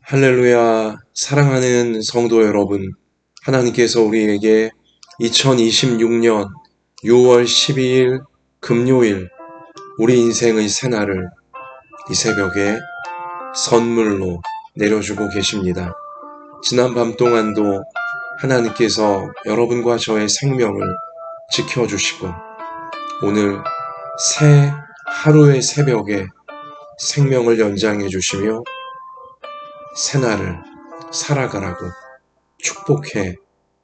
할렐루야, 사랑하는 성도 여러분, 하나님께서 우리에게 2026년 6월 12일 금요일 우리 인생의 새날을 이 새벽에 선물로 내려주고 계십니다. 지난 밤 동안도 하나님께서 여러분과 저의 생명을 지켜주시고 오늘 새 하루의 새벽에 생명을 연장해 주시며 새날을 살아가라고 축복해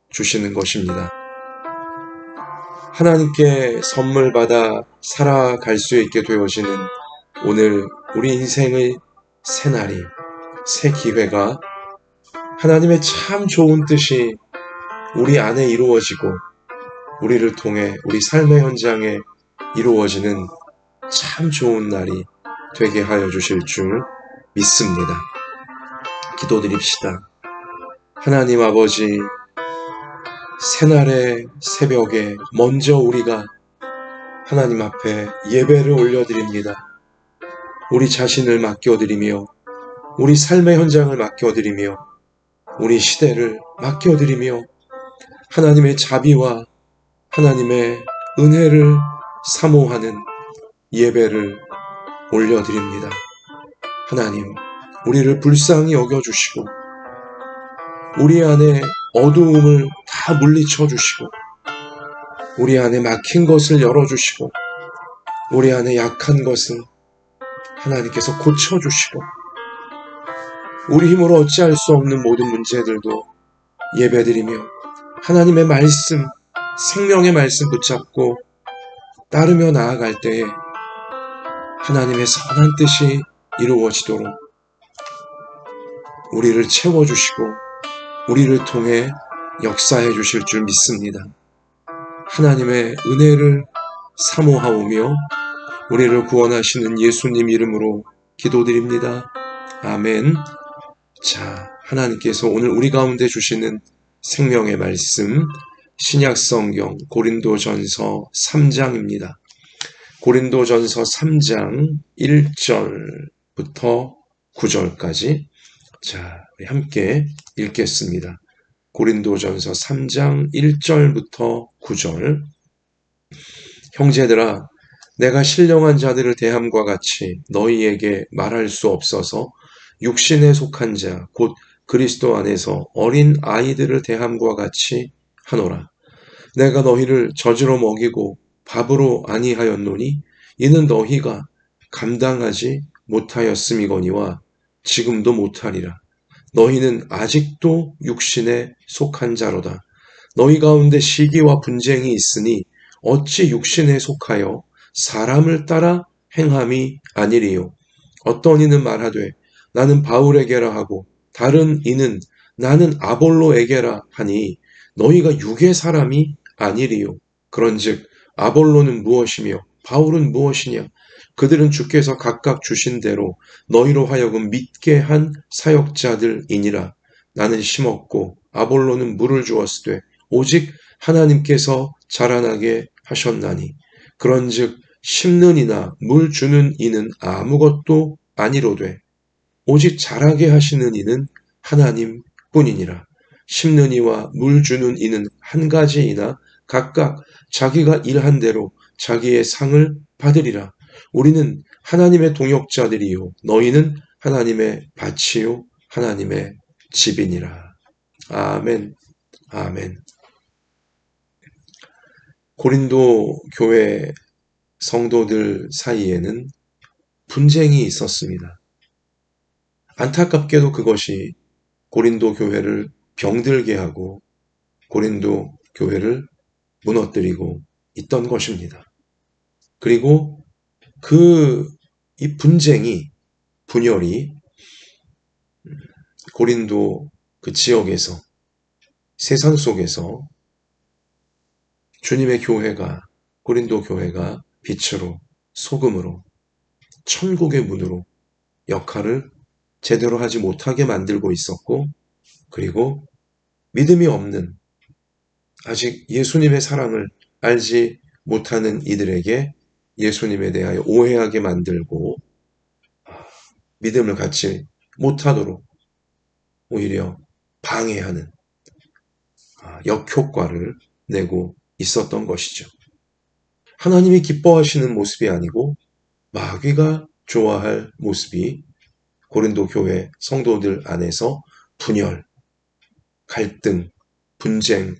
주시는 것입니다. 하나님께 선물 받아 살아갈 수 있게 되어지는 오늘 우리 인생의 새날이, 새 기회가 하나님의 참 좋은 뜻이 우리 안에 이루어지고 우리를 통해 우리 삶의 현장에 이루어지는 참 좋은 날이 되게 하여 주실 줄 믿습니다. 기도드립시다. 하나님 아버지, 새날의 새벽에 먼저 우리가 하나님 앞에 예배를 올려드립니다. 우리 자신을 맡겨드리며 우리 삶의 현장을 맡겨드리며 우리 시대를 맡겨드리며 하나님의 자비와 하나님의 은혜를 사모하는 예배를 올려드립니다. 하나님, 우리를 불쌍히 여겨주시고 우리 안에 어두움을 다 물리쳐 주시고 우리 안에 막힌 것을 열어주시고 우리 안에 약한 것을 하나님께서 고쳐주시고 우리 힘으로 어찌할 수 없는 모든 문제들도 예배드리며 하나님의 말씀, 생명의 말씀 붙잡고 따르며 나아갈 때에 하나님의 선한 뜻이 이루어지도록 우리를 채워주시고 우리를 통해 역사해 주실 줄 믿습니다. 하나님의 은혜를 사모하오며 우리를 구원하시는 예수님 이름으로 기도드립니다. 아멘. 자, 하나님께서 오늘 우리 가운데 주시는 생명의 말씀, 신약성경 고린도전서 3장입니다. 고린도전서 3장 1절부터 9절까지 자, 우리 함께 읽겠습니다. 고린도전서 3장 1절부터 9절. 형제들아, 내가 신령한 자들을 대함과 같이 너희에게 말할 수 없어서 육신에 속한 자, 곧 그리스도 안에서 어린 아이들을 대함과 같이 하노라. 내가 너희를 젖으로 먹이고 밥으로 아니하였노니 이는 너희가 감당하지 못하였음이거니와 지금도 못하리라. 너희는 아직도 육신에 속한 자로다. 너희 가운데 시기와 분쟁이 있으니 어찌 육신에 속하여 사람을 따라 행함이 아니리요. 어떤 이는 말하되 나는 바울에게라 하고 다른 이는 나는 아볼로에게라 하니 너희가 육의 사람이 아니리요. 그런즉 아볼로는 무엇이며 바울은 무엇이냐? 그들은 주께서 각각 주신 대로 너희로 하여금 믿게 한 사역자들이니라. 나는 심었고 아볼로는 물을 주었으되 오직 하나님께서 자라나게 하셨나니 그런즉 심는 이나 물 주는 이는 아무것도 아니로되 오직 자라게 하시는 이는 하나님뿐이니라. 심는 이와 물 주는 이는 한 가지이나 각각 자기가 일한 대로 자기의 상을 받으리라. 우리는 하나님의 동역자들이요 너희는 하나님의 밭이요 하나님의 집이니라. 아멘. 아멘. 고린도 교회 성도들 사이에는 분쟁이 있었습니다. 안타깝게도 그것이 고린도 교회를 병들게 하고 고린도 교회를 무너뜨리고 있던 것입니다. 그리고 이 분쟁이, 분열이 고린도 그 지역에서, 세상 속에서 주님의 교회가, 고린도 교회가 빛으로, 소금으로, 천국의 문으로 역할을 제대로 하지 못하게 만들고 있었고, 그리고 믿음이 없는, 아직 예수님의 사랑을 알지 못하는 이들에게 예수님에 대하여 오해하게 만들고 믿음을 갖지 못하도록 오히려 방해하는 역효과를 내고 있었던 것이죠. 하나님이 기뻐하시는 모습이 아니고 마귀가 좋아할 모습이 고린도 교회 성도들 안에서 분열, 갈등, 분쟁으로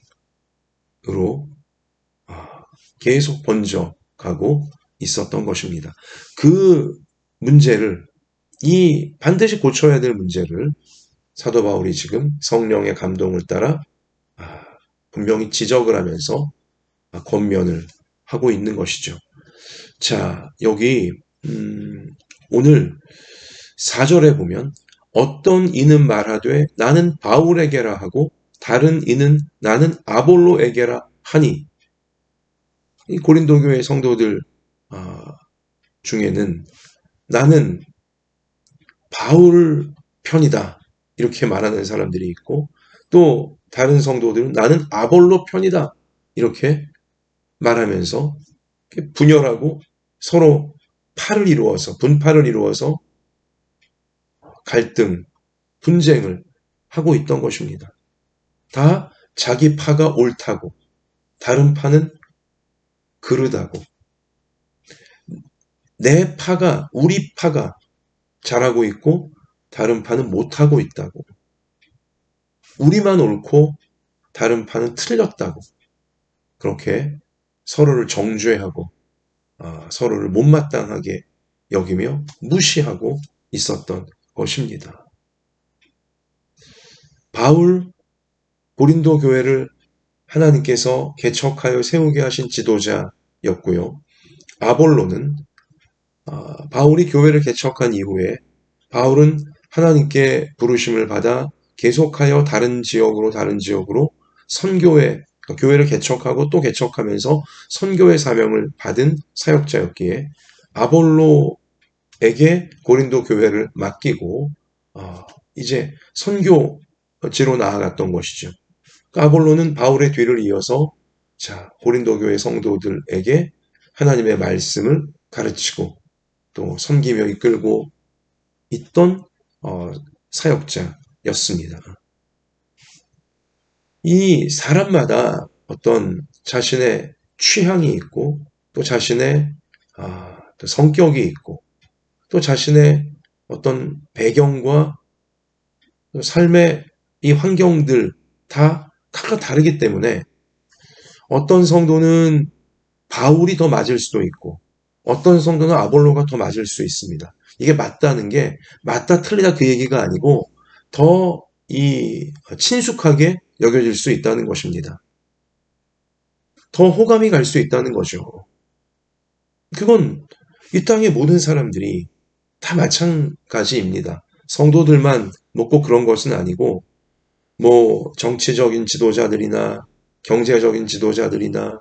계속 번져가고 있었던 것입니다. 그 문제를, 이 반드시 고쳐야 될 문제를 사도 바울이 지금 성령의 감동을 따라 분명히 지적을 하면서 권면을 하고 있는 것이죠. 자, 여기 오늘 4절에 보면 어떤 이는 말하되 나는 바울에게라 하고 다른 이는 나는 아볼로에게라 하니, 이 고린도 교회 성도들 중에는 나는 바울 편이다 이렇게 말하는 사람들이 있고, 또 다른 성도들은 나는 아볼로 편이다 이렇게 말하면서 분열하고 서로 분파를 이루어서 갈등, 분쟁을 하고 있던 것입니다. 다 자기 파가 옳다고, 다른 파는 그르다고, 내 파가, 우리 파가 잘하고 있고 다른 파는 못하고 있다고, 우리만 옳고 다른 파는 틀렸다고, 그렇게 서로를 정죄하고 서로를 못마땅하게 여기며 무시하고 있었던 것입니다. 바울, 고린도 교회를 하나님께서 개척하여 세우게 하신 지도자였고요. 아볼로는 바울이 교회를 개척한 이후에 바울은 하나님께 부르심을 받아 계속하여 다른 지역으로 선교회, 교회를 개척하고 또 개척하면서 선교의 사명을 받은 사역자였기에 아볼로에게 고린도 교회를 맡기고 이제 선교지로 나아갔던 것이죠. 아볼로는 바울의 뒤를 이어서 고린도 교회 성도들에게 하나님의 말씀을 가르치고 또 섬기며 이끌고 있던 사역자였습니다. 이 사람마다 어떤 자신의 취향이 있고 또 자신의 또 성격이 있고 또 자신의 어떤 배경과 삶의 이 환경들 다 각각 다르기 때문에 어떤 성도는 바울이 더 맞을 수도 있고 어떤 성도는 아볼로가 더 맞을 수 있습니다. 이게 맞다는 게 맞다 틀리다 그 얘기가 아니고 더 친숙하게 여겨질 수 있다는 것입니다. 더 호감이 갈 수 있다는 거죠. 그건 이 땅의 모든 사람들이 다 마찬가지입니다. 성도들만 꼭 그런 것은 아니고 정치적인 지도자들이나 경제적인 지도자들이나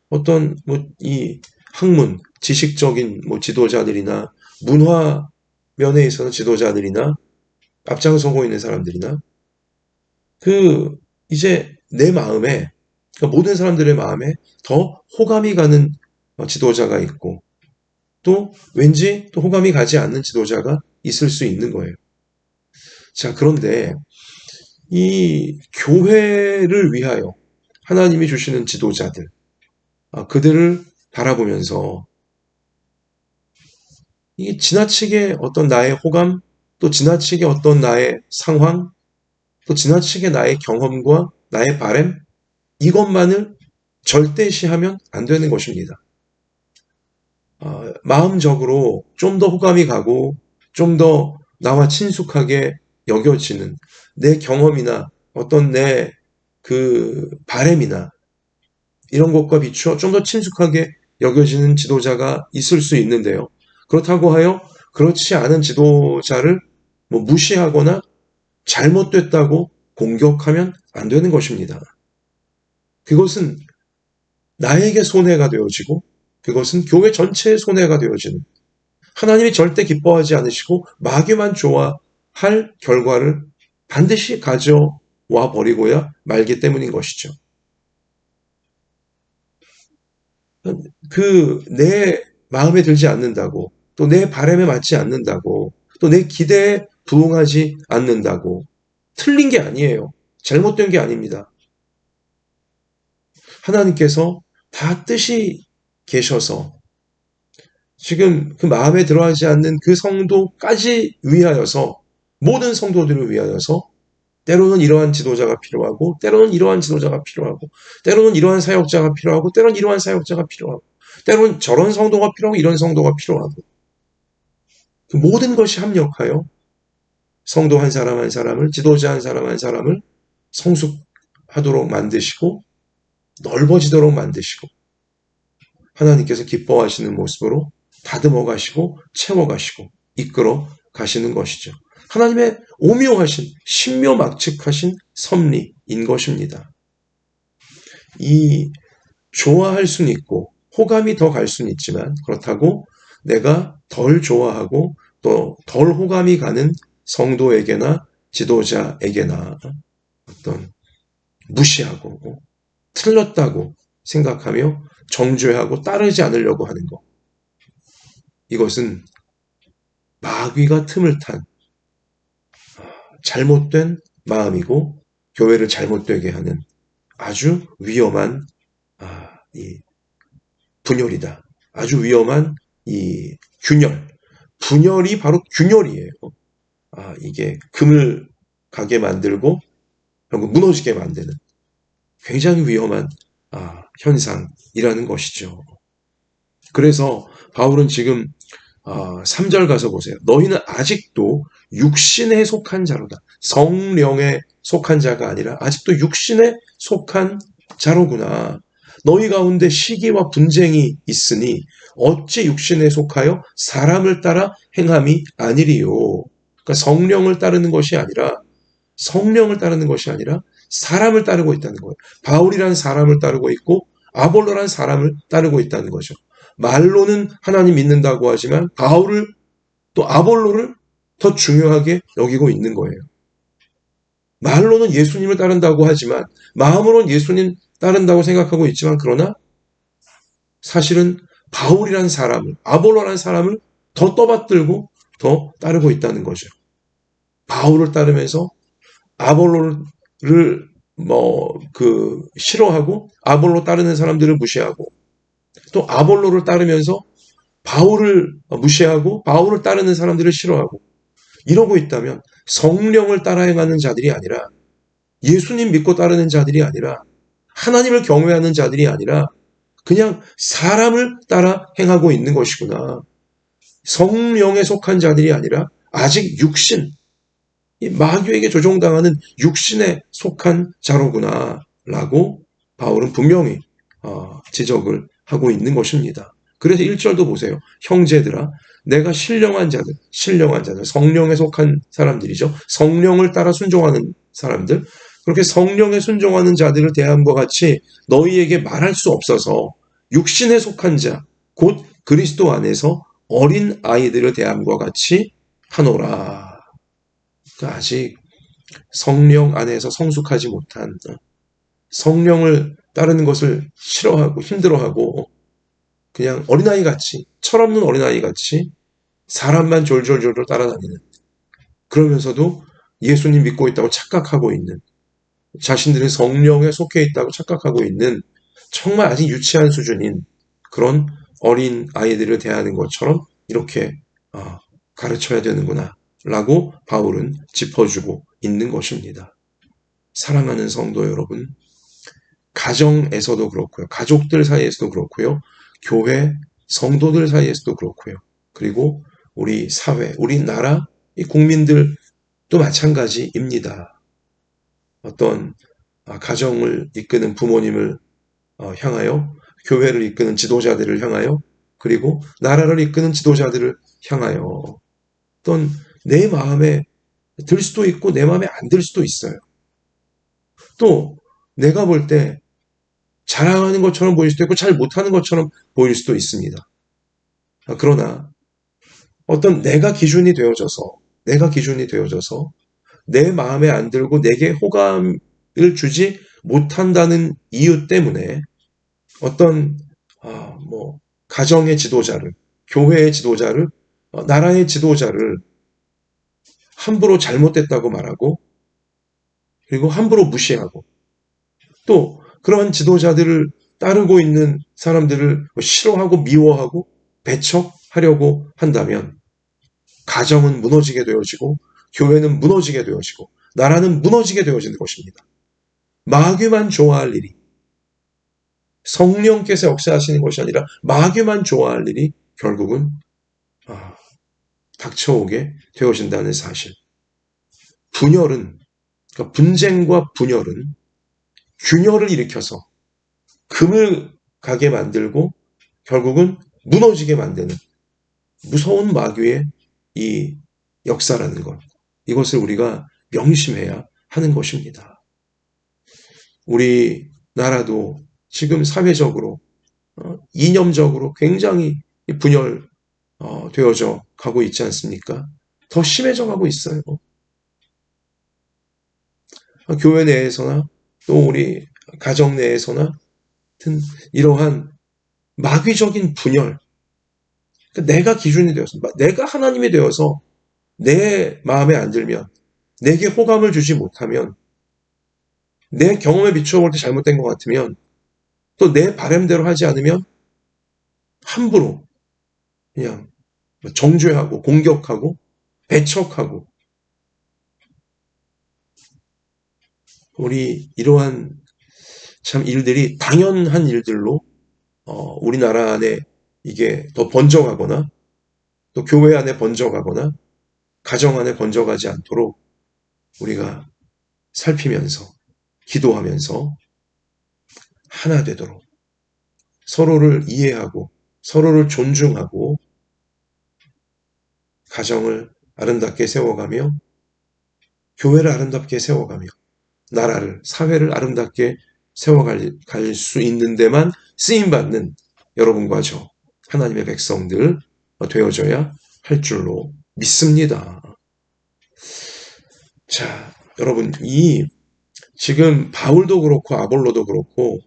어떤 이 학문, 지식적인 지도자들이나 문화 면에 있어서 지도자들이나 앞장서고 있는 사람들이나 이제 내 마음에, 그러니까 모든 사람들의 마음에 더 호감이 가는 지도자가 있고 또 왠지 또 호감이 가지 않는 지도자가 있을 수 있는 거예요. 자, 그런데 이 교회를 위하여 하나님이 주시는 지도자들, 그들을 바라보면서 이게 지나치게 어떤 나의 호감, 또 지나치게 어떤 나의 상황, 또 지나치게 나의 경험과 나의 바램, 이것만을 절대시하면 안 되는 것입니다. 마음적으로 좀 더 호감이 가고 좀 더 나와 친숙하게 여겨지는 내 경험이나 어떤 내 바램이나 이런 것과 비추어 좀 더 친숙하게 여겨지는 지도자가 있을 수 있는데요. 그렇다고 하여 그렇지 않은 지도자를 무시하거나 잘못됐다고 공격하면 안 되는 것입니다. 그것은 나에게 손해가 되어지고 그것은 교회 전체의 손해가 되어지는, 하나님이 절대 기뻐하지 않으시고 마귀만 좋아할 결과를 반드시 가져와 버리고야 말기 때문인 것이죠. 내 마음에 들지 않는다고, 또 내 바람에 맞지 않는다고, 또 내 기대에 부응하지 않는다고, 틀린 게 아니에요. 잘못된 게 아닙니다. 하나님께서 다 뜻이 계셔서 지금 그 마음에 들어하지 않는 그 성도까지 위하여서, 모든 성도들을 위하여서 때로는 이러한 지도자가 필요하고, 때로는 이러한 지도자가 필요하고, 때로는 이러한 사역자가 필요하고, 때로는 이러한 사역자가 필요하고, 때로는 저런 성도가 필요하고, 이런 성도가 필요하고, 그 모든 것이 합력하여 성도 한 사람 한 사람을, 지도자 한 사람 한 사람을 성숙하도록 만드시고 넓어지도록 만드시고 하나님께서 기뻐하시는 모습으로 다듬어 가시고 채워 가시고 이끌어 가시는 것이죠. 하나님의 오묘하신 신묘막측하신 섭리인 것입니다. 이 좋아할 수는 있고 호감이 더 갈 수는 있지만, 그렇다고 내가 덜 좋아하고 또 덜 호감이 가는 성도에게나 지도자에게나 어떤 무시하고 틀렸다고 생각하며 정죄하고 따르지 않으려고 하는 것, 이것은 마귀가 틈을 탄 잘못된 마음이고 교회를 잘못되게 하는 아주 위험한 이 분열이다. 아주 위험한 이 균열. 분열이 바로 균열이에요. 이게 금을 가게 만들고 결국 무너지게 만드는 굉장히 위험한 현상이라는 것이죠. 그래서 바울은 지금 3절 가서 보세요. 너희는 아직도 육신에 속한 자로다. 성령에 속한 자가 아니라 아직도 육신에 속한 자로구나. 너희 가운데 시기와 분쟁이 있으니 어찌 육신에 속하여 사람을 따라 행함이 아니리요. 그러니까 성령을 따르는 것이 아니라 사람을 따르고 있다는 거예요. 바울이란 사람을 따르고 있고 아볼로란 사람을 따르고 있다는 거죠. 말로는 하나님 믿는다고 하지만 바울을 또 아볼로를 더 중요하게 여기고 있는 거예요. 말로는 예수님을 따른다고 하지만 마음으로는 예수님 따른다고 생각하고 있지만, 그러나 사실은 바울이란 사람을, 아볼로라는 사람을 더 떠받들고 더 따르고 있다는 거죠. 바울을 따르면서 아볼로를 싫어하고 아볼로 따르는 사람들을 무시하고, 또 아볼로를 따르면서 바울을 무시하고 바울을 따르는 사람들을 싫어하고, 이러고 있다면 성령을 따라 행하는 자들이 아니라, 예수님 믿고 따르는 자들이 아니라, 하나님을 경외하는 자들이 아니라 그냥 사람을 따라 행하고 있는 것이구나. 성령에 속한 자들이 아니라 아직 육신, 이 마귀에게 조종당하는 육신에 속한 자로구나 라고 바울은 분명히 지적을 하고 있는 것입니다. 그래서 1절도 보세요. 형제들아, 내가 신령한 자들, 성령에 속한 사람들이죠. 성령을 따라 순종하는 사람들, 그렇게 성령에 순종하는 자들을 대함과 같이 너희에게 말할 수 없어서 육신에 속한 자, 곧 그리스도 안에서 어린 아이들을 대함과 같이 하노라. 그러니까 아직 성령 안에서 성숙하지 못한, 성령을 따르는 것을 싫어하고 힘들어하고 그냥 어린아이 같이, 철없는 어린아이 같이 사람만 졸졸졸 따라다니는, 그러면서도 예수님 믿고 있다고 착각하고 있는, 자신들이 성령에 속해 있다고 착각하고 있는 정말 아직 유치한 수준인 그런 어린 아이들을 대하는 것처럼 이렇게 가르쳐야 되는구나 라고 바울은 짚어주고 있는 것입니다. 사랑하는 성도 여러분, 가정에서도 그렇고요, 가족들 사이에서도 그렇고요, 교회 성도들 사이에서도 그렇고요, 그리고 우리 사회, 우리나라 이 국민들도 마찬가지입니다. 어떤 가정을 이끄는 부모님을 향하여, 교회를 이끄는 지도자들을 향하여, 그리고 나라를 이끄는 지도자들을 향하여 어떤 내 마음에 들 수도 있고 내 마음에 안 들 수도 있어요. 또 내가 볼 때 잘하는 것처럼 보일 수도 있고 잘 못하는 것처럼 보일 수도 있습니다. 그러나 어떤 내가 기준이 되어져서 내 마음에 안 들고 내게 호감을 주지 못한다는 이유 때문에 어떤 가정의 지도자를, 교회의 지도자를, 나라의 지도자를 함부로 잘못됐다고 말하고 그리고 함부로 무시하고 또 그러한 지도자들을 따르고 있는 사람들을 싫어하고 미워하고 배척하려고 한다면 가정은 무너지게 되어지고 교회는 무너지게 되어지고 나라는 무너지게 되어지는 것입니다. 마귀만 좋아할 일이 성령께서 역사하시는 것이 아니라 마귀만 좋아할 일이 결국은 닥쳐오게 되어진다는 사실. 분열은 그러니까 분쟁과 분열은 균열을 일으켜서 금을 가게 만들고 결국은 무너지게 만드는 무서운 마귀의 이 역사라는 것. 이것을 우리가 명심해야 하는 것입니다. 우리나라도 지금 사회적으로 이념적으로 굉장히 분열 되어져 가고 있지 않습니까? 더 심해져 가고 있어요. 교회 내에서나 또 우리 가정 내에서나 같은 이러한 마귀적인 분열, 그러니까 내가 기준이 되어서 내가 하나님이 되어서 내 마음에 안 들면 내게 호감을 주지 못하면 내 경험에 비추어 볼 때 잘못된 것 같으면 또 내 바람대로 하지 않으면 함부로 그냥 정죄하고 공격하고 배척하고 우리 이러한 참 일들이 당연한 일들로 우리나라 안에 이게 더 번져가거나 또 교회 안에 번져가거나 가정 안에 번져가지 않도록 우리가 살피면서 기도하면서 하나 되도록 서로를 이해하고 서로를 존중하고 가정을 아름답게 세워가며 교회를 아름답게 세워가며 나라를 사회를 아름답게 세워갈 수 있는 데만 쓰임받는 여러분과 저 하나님의 백성들 되어져야 할 줄로 믿습니다. 자, 여러분 이 지금 바울도 그렇고 아볼로도 그렇고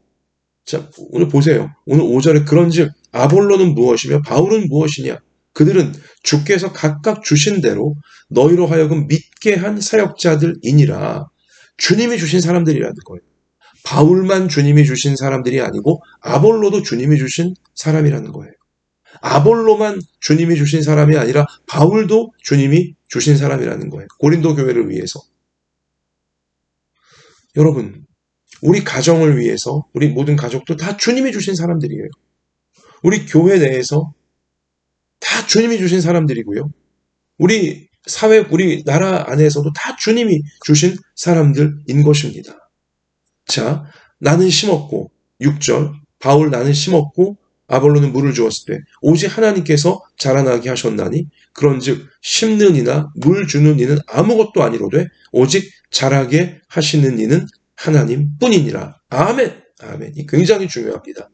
자, 오늘 보세요. 오늘 5절에 그런즉 아볼로는 무엇이며 바울은 무엇이냐? 그들은 주께서 각각 주신 대로 너희로 하여금 믿게 한 사역자들이니라. 주님이 주신 사람들이라는 거예요. 바울만 주님이 주신 사람들이 아니고 아볼로도 주님이 주신 사람이라는 거예요. 아볼로만 주님이 주신 사람이 아니라 바울도 주님이 주신 사람이라는 거예요. 고린도 교회를 위해서. 여러분, 우리 가정을 위해서 우리 모든 가족도 다 주님이 주신 사람들이에요. 우리 교회 내에서 다 주님이 주신 사람들이고요. 우리 사회, 우리 나라 안에서도 다 주님이 주신 사람들인 것입니다. 자, 나는 심었고 6절 바울 나는 심었고 아볼로는 물을 주었을 때 오직 하나님께서 자라나게 하셨나니 그런즉 심는 이나 물 주는 이는 아무것도 아니로되 오직 자라게 하시는 이는 하나님뿐이니라. 아멘. 아멘. 이 굉장히 중요합니다.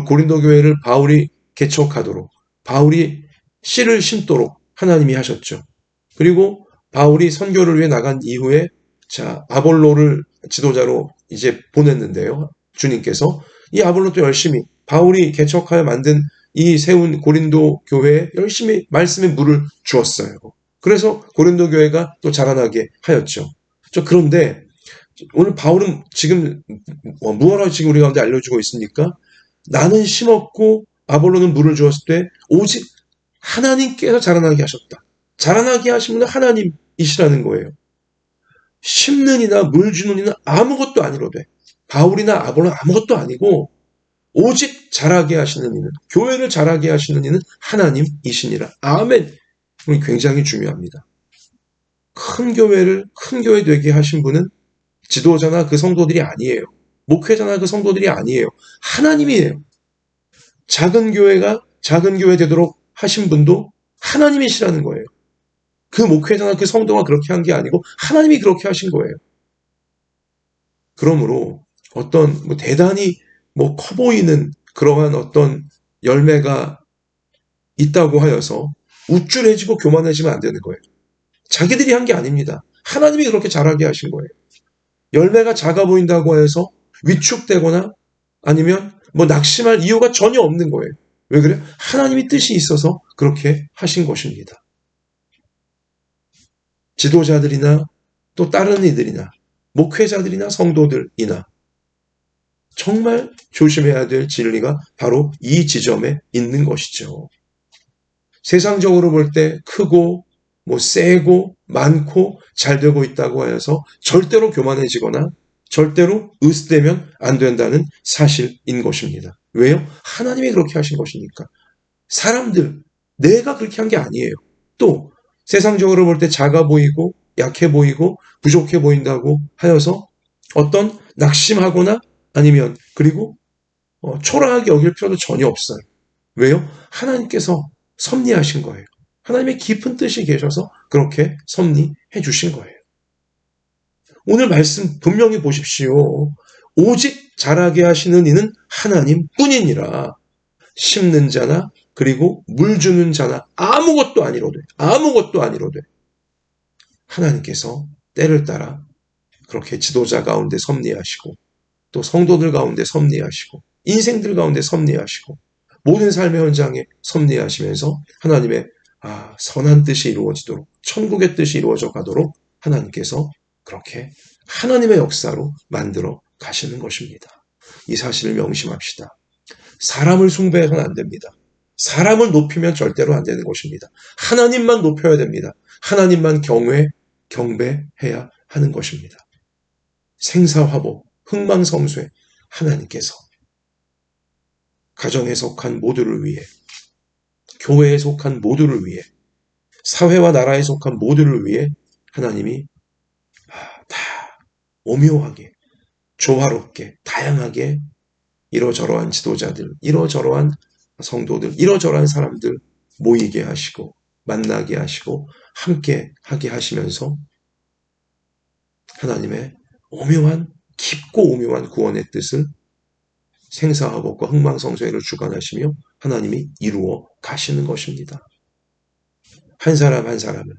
고린도 교회를 바울이 개척하도록 바울이 씨를 심도록 하나님이 하셨죠. 그리고 바울이 선교를 위해 나간 이후에 자 아볼로를 지도자로 이제 보냈는데요. 주님께서 이 아볼로도 열심히 바울이 개척하여 만든 이 세운 고린도 교회에 열심히 말씀의 물을 주었어요. 그래서 고린도 교회가 또 자라나게 하였죠. 그런데 오늘 바울은 지금 무엇라고 지금 우리 가운데 알려주고 있습니까? 나는 심었고 아볼로는 물을 주었을 때 오직 하나님께서 자라나게 하셨다. 자라나게 하신 분은 하나님이시라는 거예요. 심는 이나 물 주는 이는 아무것도 아니로되 바울이나 아볼로는 아무것도 아니고 오직 자라게 하시는 이는 교회를 자라게 하시는 이는 하나님이시니라. 아멘. 굉장히 중요합니다. 큰 교회를 큰 교회 되게 하신 분은 지도자나 그 성도들이 아니에요. 목회자나 그 성도들이 아니에요. 하나님이에요. 작은 교회가 작은 교회 되도록 하신 분도 하나님이시라는 거예요. 그 목회자나 그 성도가 그렇게 한 게 아니고 하나님이 그렇게 하신 거예요. 그러므로 어떤 대단히 커 보이는 그러한 어떤 열매가 있다고 하여서 우쭐해지고 교만해지면 안 되는 거예요. 자기들이 한 게 아닙니다. 하나님이 그렇게 자라게 하신 거예요. 열매가 작아 보인다고 해서 위축되거나 아니면 낙심할 이유가 전혀 없는 거예요. 왜 그래요? 하나님이 뜻이 있어서 그렇게 하신 것입니다. 지도자들이나 또 다른 이들이나 목회자들이나 성도들이나 정말 조심해야 될 진리가 바로 이 지점에 있는 것이죠. 세상적으로 볼 때 크고 세고 많고 잘 되고 있다고 하여서 절대로 교만해지거나 절대로 으스대면 안 된다는 사실인 것입니다. 왜요? 하나님이 그렇게 하신 것이니까. 사람들, 내가 그렇게 한 게 아니에요. 또 세상적으로 볼 때 작아 보이고 약해 보이고 부족해 보인다고 하여서 어떤 낙심하거나 아니면 그리고 초라하게 여길 필요도 전혀 없어요. 왜요? 하나님께서 섭리하신 거예요. 하나님의 깊은 뜻이 계셔서 그렇게 섭리해 주신 거예요. 오늘 말씀 분명히 보십시오. 오직 자라게 하시는 이는 하나님 뿐이니라. 심는 자나 그리고 물 주는 자나 아무것도 아니로되 하나님께서 때를 따라 그렇게 지도자 가운데 섭리하시고 또 성도들 가운데 섭리하시고 인생들 가운데 섭리하시고 모든 삶의 현장에 섭리하시면서 하나님의 선한 뜻이 이루어지도록 천국의 뜻이 이루어져 가도록 하나님께서 그렇게 하나님의 역사로 만들어 가시는 것입니다. 이 사실을 명심합시다. 사람을 숭배해서는 안 됩니다. 사람을 높이면 절대로 안 되는 것입니다. 하나님만 높여야 됩니다. 하나님만 경배해야 하는 것입니다. 생사화복, 흥망성쇠 하나님께서 가정에 속한 모두를 위해, 교회에 속한 모두를 위해, 사회와 나라에 속한 모두를 위해 하나님이 다 오묘하게, 조화롭게, 다양하게 이러저러한 지도자들, 이러저러한 성도들, 이러저러한 사람들 모이게 하시고 만나게 하시고 함께 하게 하시면서 하나님의 깊고 오묘한 구원의 뜻을 생사화복과 흥망성쇠를 주관하시며 하나님이 이루어 가시는 것입니다. 한 사람 한 사람은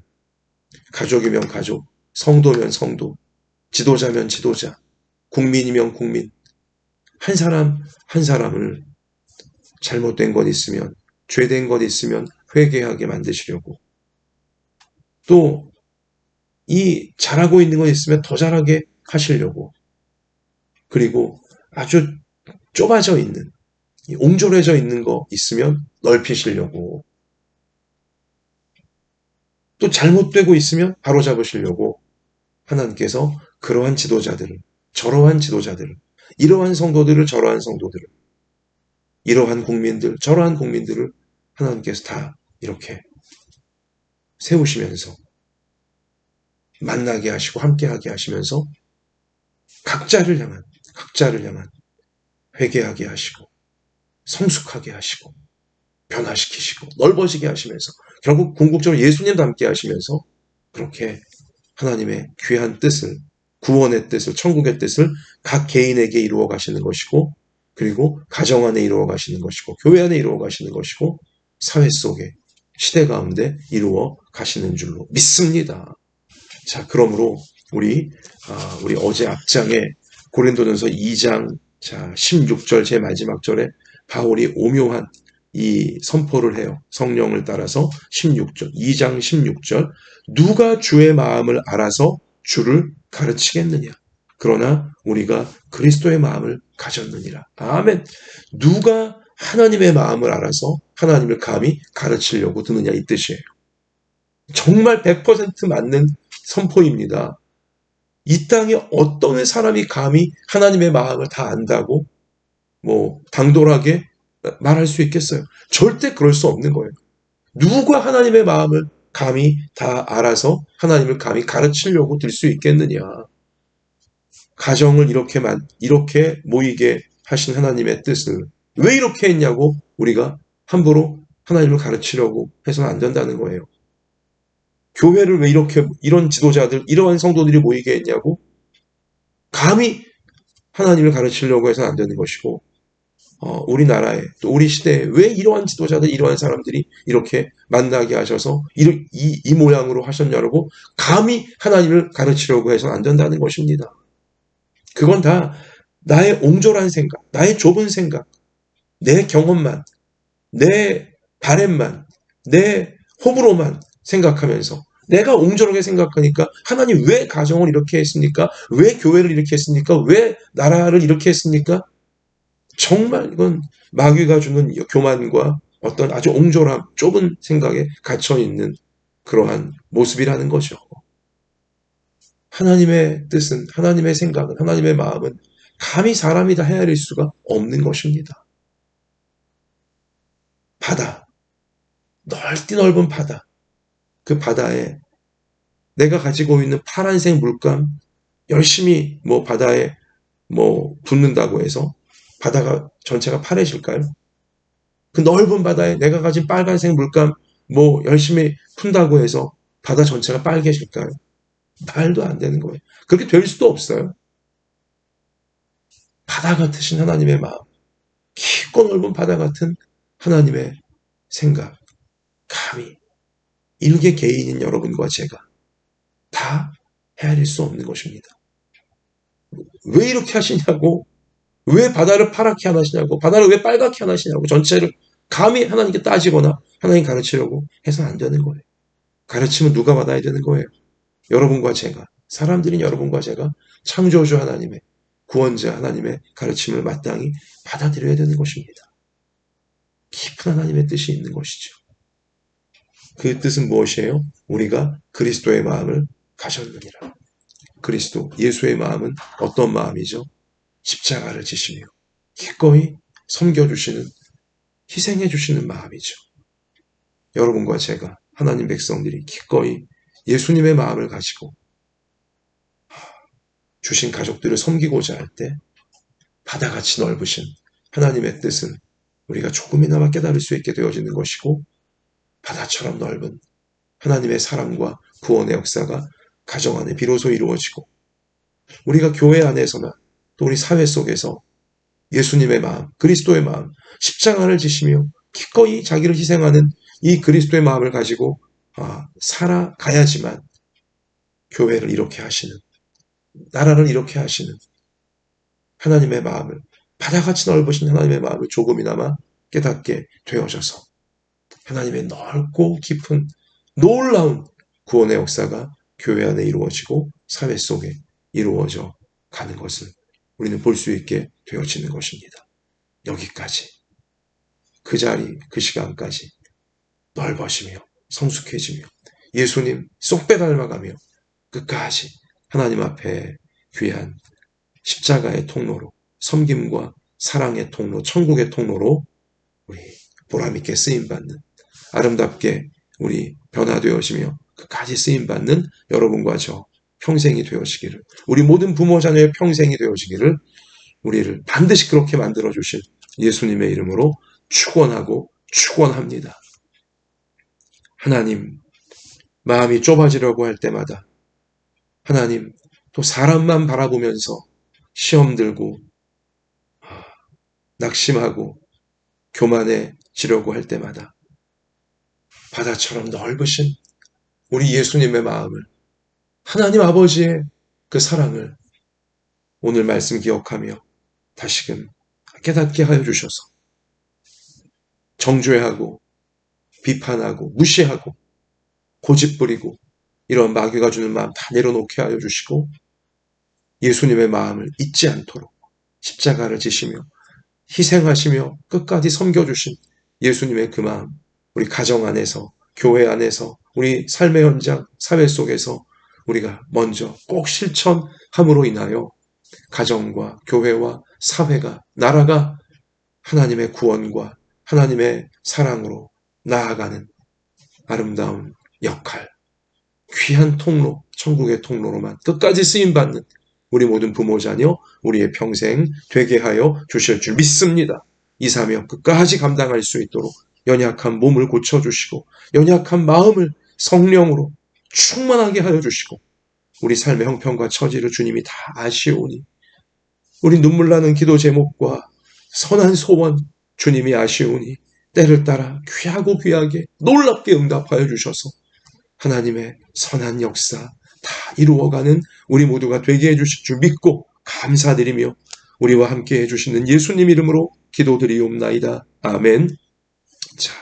가족이면 가족, 성도면 성도, 지도자면 지도자, 국민이면 국민, 한 사람 한 사람을 잘못된 것 있으면, 죄된 것 있으면 회개하게 만드시려고, 또 이 잘하고 있는 것 있으면 더 잘하게 하시려고, 그리고 아주 좁아져 있는, 옹졸해져 있는 거 있으면 넓히시려고, 또 잘못되고 있으면 바로잡으시려고 하나님께서 그러한 지도자들을, 저러한 지도자들을, 이러한 성도들을, 저러한 성도들을, 이러한 국민들, 저러한 국민들을 하나님께서 다 이렇게 세우시면서 만나게 하시고 함께하게 하시면서 각자를 향한 회개하게 하시고 성숙하게 하시고 변화시키시고 넓어지게 하시면서 결국 궁극적으로 예수님 닮게 하시면서 그렇게 하나님의 귀한 뜻을, 구원의 뜻을, 천국의 뜻을 각 개인에게 이루어 가시는 것이고, 그리고 가정 안에 이루어 가시는 것이고, 교회 안에 이루어 가시는 것이고, 사회 속에, 시대 가운데 이루어 가시는 줄로 믿습니다. 자, 그러므로 우리 어제 앞장에 고린도전서 2장 16절 제 마지막 절에 바울이 오묘한 이 선포를 해요. 성령을 따라서 2장 16절, 누가 주의 마음을 알아서 주를 가르치겠느냐? 그러나 우리가 그리스도의 마음을 가졌느니라. 아멘. 누가 하나님의 마음을 알아서 하나님을 감히 가르치려고 드느냐, 이 뜻이에요. 정말 100% 맞는 선포입니다. 이 땅에 어떤 사람이 감히 하나님의 마음을 다 안다고 당돌하게 말할 수 있겠어요? 절대 그럴 수 없는 거예요. 누가 하나님의 마음을 감히 다 알아서 하나님을 감히 가르치려고 들 수 있겠느냐? 가정을 이렇게 모이게 하신 하나님의 뜻을 왜 이렇게 했냐고 우리가 함부로 하나님을 가르치려고 해서는 안 된다는 거예요. 교회를 왜 이런 지도자들, 이러한 성도들이 모이게 했냐고 감히 하나님을 가르치려고 해서는 안 되는 것이고, 우리나라에 또 우리 시대에 왜 이러한 지도자들, 이러한 사람들이 이렇게 만나게 하셔서 이 모양으로 하셨냐고 감히 하나님을 가르치려고 해서는 안 된다는 것입니다. 그건 다 나의 옹졸한 생각, 나의 좁은 생각, 내 경험만, 내 바램만, 내 호불호만 생각하면서 내가 옹졸하게 생각하니까 하나님 왜 가정을 이렇게 했습니까? 왜 교회를 이렇게 했습니까? 왜 나라를 이렇게 했습니까? 정말 이건 마귀가 주는 교만과 어떤 아주 옹졸함, 좁은 생각에 갇혀 있는 그러한 모습이라는 거죠. 하나님의 뜻은, 하나님의 생각은, 하나님의 마음은 감히 사람이 다 헤아릴 수가 없는 것입니다. 바다, 넓디 넓은 바다, 그 바다에 내가 가지고 있는 파란색 물감, 열심히 바다에 붓는다고 해서 바다가 전체가 파래질까요? 그 넓은 바다에 내가 가진 빨간색 물감 열심히 푼다고 해서 바다 전체가 빨개질까요? 말도 안 되는 거예요. 그렇게 될 수도 없어요. 바다 같으신 하나님의 마음, 깊고 넓은 바다 같은 하나님의 생각, 감히 일개 개인인 여러분과 제가 다 헤아릴 수 없는 것입니다. 왜 이렇게 하시냐고, 왜 바다를 파랗게 하시냐고, 바다를 왜 빨갛게 하시냐고, 전체를 감히 하나님께 따지거나 하나님 가르치려고 해서는 안 되는 거예요. 가르치면 누가 받아야 되는 거예요? 여러분과 제가, 사람들인 여러분과 제가 창조주 하나님의, 구원자 하나님의 가르침을 마땅히 받아들여야 되는 것입니다. 깊은 하나님의 뜻이 있는 것이죠. 그 뜻은 무엇이에요? 우리가 그리스도의 마음을 가졌느니라. 그리스도, 예수의 마음은 어떤 마음이죠? 십자가를 지시며 기꺼이 섬겨주시는, 희생해주시는 마음이죠. 여러분과 제가, 하나님 백성들이 기꺼이 예수님의 마음을 가지고 주신 가족들을 섬기고자 할 때 바다같이 넓으신 하나님의 뜻은 우리가 조금이나마 깨달을 수 있게 되어지는 것이고, 바다처럼 넓은 하나님의 사랑과 구원의 역사가 가정 안에 비로소 이루어지고, 우리가 교회 안에서나 또 우리 사회 속에서 예수님의 마음, 그리스도의 마음, 십자가를 지시며 기꺼이 자기를 희생하는 이 그리스도의 마음을 가지고 살아가야지만 교회를 이렇게 하시는, 나라를 이렇게 하시는 하나님의 마음을, 바다같이 넓으신 하나님의 마음을 조금이나마 깨닫게 되어져서 하나님의 넓고 깊은 놀라운 구원의 역사가 교회 안에 이루어지고 사회 속에 이루어져 가는 것을 우리는 볼 수 있게 되어지는 것입니다. 여기까지, 그 자리, 그 시간까지 넓어지며 성숙해지며 예수님 쏙 빼닮아가며 끝까지 하나님 앞에 귀한 십자가의 통로로, 섬김과 사랑의 통로, 천국의 통로로 우리 보람있게 쓰임받는, 아름답게 우리 변화되어지며 끝까지 쓰임받는 여러분과 저 평생이 되어지기를, 우리 모든 부모 자녀의 평생이 되어지기를 우리를 반드시 그렇게 만들어주신 예수님의 이름으로 축원하고 축원합니다. 하나님, 마음이 좁아지려고 할 때마다, 하나님, 또 사람만 바라보면서 시험 들고 낙심하고 교만해지려고 할 때마다 바다처럼 넓으신 우리 예수님의 마음을, 하나님 아버지의 그 사랑을 오늘 말씀 기억하며 다시금 깨닫게 하여 주셔서 정죄하고 비판하고 무시하고 고집부리고 이런 마귀가 주는 마음 다 내려놓게 하여 주시고, 예수님의 마음을 잊지 않도록 십자가를 지시며 희생하시며 끝까지 섬겨주신 예수님의 그 마음, 우리 가정 안에서, 교회 안에서, 우리 삶의 현장, 사회 속에서 우리가 먼저 꼭 실천함으로 인하여 가정과 교회와 사회가, 나라가 하나님의 구원과 하나님의 사랑으로 나아가는 아름다운 역할, 귀한 통로, 천국의 통로로만 끝까지 쓰임받는 우리 모든 부모 자녀, 우리의 평생 되게 하여 주실 줄 믿습니다. 이 사명 끝까지 감당할 수 있도록 연약한 몸을 고쳐주시고 연약한 마음을 성령으로 충만하게 하여 주시고, 우리 삶의 형편과 처지를 주님이 다 아시오니 우리 눈물 나는 기도 제목과 선한 소원 주님이 아시오니 때를 따라 귀하고 귀하게 놀랍게 응답하여 주셔서 하나님의 선한 역사 다 이루어가는 우리 모두가 되게 해주실 줄 믿고 감사드리며 우리와 함께 해주시는 예수님 이름으로 기도드리옵나이다. 아멘. 자,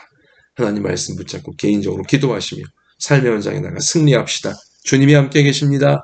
하나님 말씀 붙잡고 개인적으로 기도하시며 삶의 현장에 나가 승리합시다. 주님이 함께 계십니다.